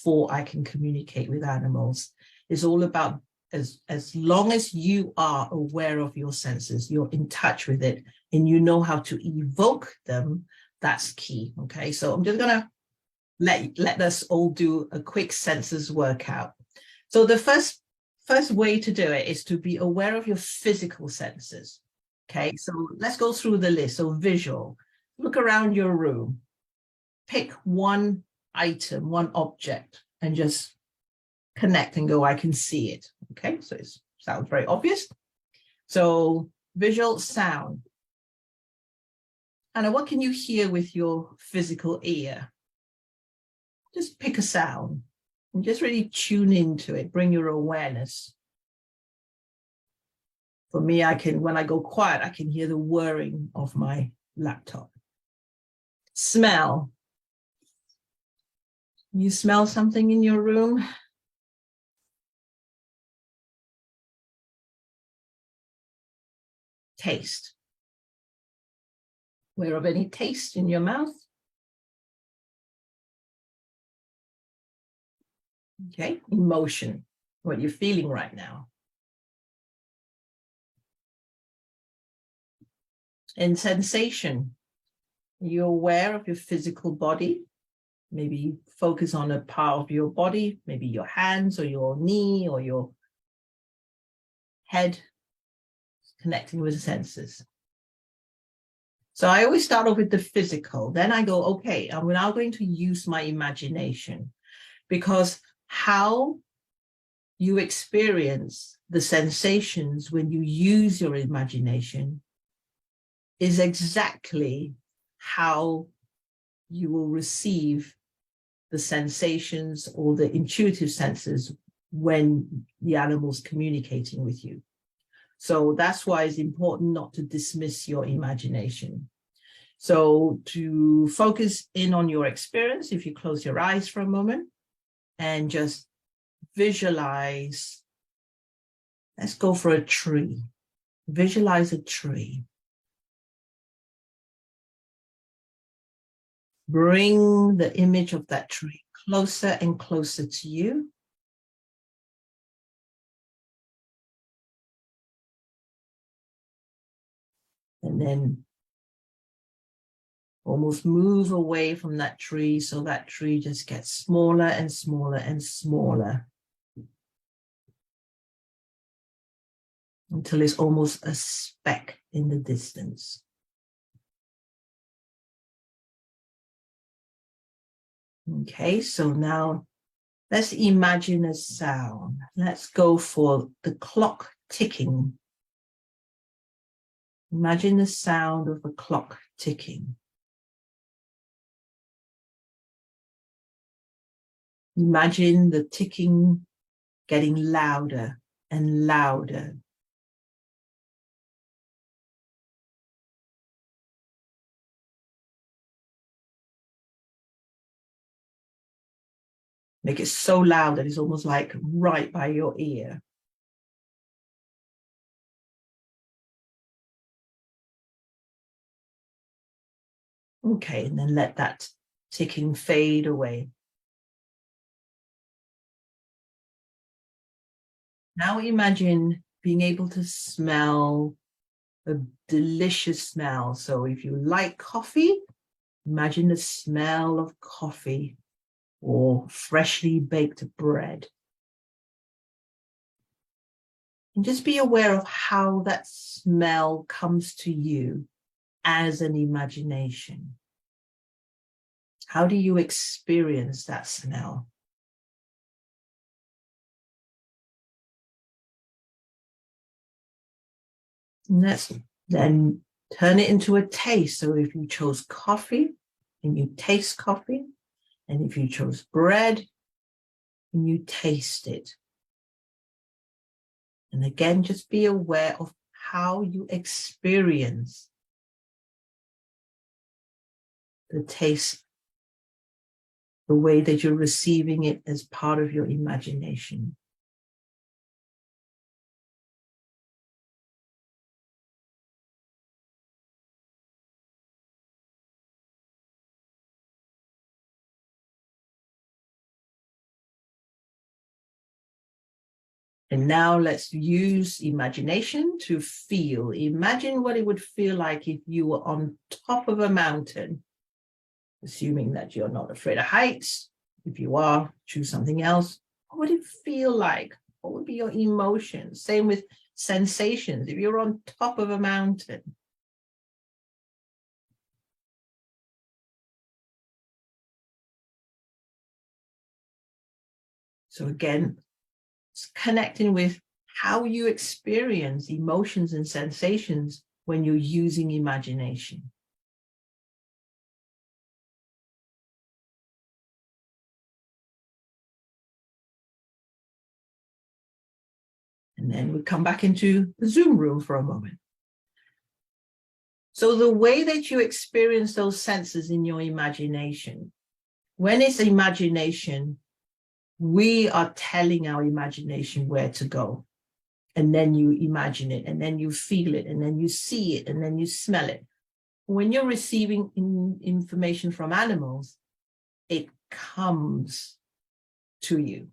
before I can communicate with animals. It's all about as long as you are aware of your senses, you're in touch with it, and you know how to evoke them, that's key. Okay, so I'm just gonna let us all do a quick senses workout. So the first way to do it is to be aware of your physical senses. Okay, so let's go through the list. So visual, look around your room, pick one item, one object, and just connect and go, I can see it. Okay, so it sounds very obvious. So visual, sound. Anna, what can you hear with your physical ear? Just pick a sound and just really tune into it. Bring your awareness. For me, when I go quiet, I can hear the whirring of my laptop. Smell. You smell something in your room? Taste. Aware of any taste in your mouth? Okay, emotion, what you're feeling right now. And sensation, you're aware of your physical body. Maybe focus on a part of your body, maybe your hands or your knee or your head, connecting with the senses. So I always start off with the physical. Then I go, okay, I'm now going to use my imagination, because how you experience the sensations when you use your imagination is exactly how you will receive the sensations or the intuitive senses when the animal's communicating with you. So that's why it's important not to dismiss your imagination. So to focus in on your experience, if you close your eyes for a moment and just visualize, let's go for a tree. Visualize a tree. Bring the image of that tree closer and closer to you. And then almost move away from that tree, so that tree just gets smaller and smaller and smaller until it's almost a speck in the distance. Okay, so now let's imagine a sound. Let's go for the clock ticking. Imagine the sound of a clock ticking. Imagine the ticking getting louder and louder. Make it so loud that it's almost like right by your ear. Okay, and then let that ticking fade away. Now imagine being able to smell a delicious smell. So if you like coffee, imagine the smell of coffee or freshly baked bread. And just be aware of how that smell comes to you as an imagination. How do you experience that smell? And let's then turn it into a taste. So if you chose coffee and you taste coffee, and if you chose bread and you taste it. And again, just be aware of how you experience the taste, the way that you're receiving it as part of your imagination. And now let's use imagination to feel. Imagine what it would feel like if you were on top of a mountain, assuming that you're not afraid of heights. If you are, choose something else. What would it feel like? What would be your emotions? Same with sensations. If you're on top of a mountain, so again, it's connecting with how you experience emotions and sensations when you're using imagination. And then we come back into the Zoom room for a moment. So the way that you experience those senses in your imagination, when it's imagination, we are telling our imagination where to go. And then you imagine it, and then you feel it, and then you see it, and then you smell it. When you're receiving information from animals, it comes to you.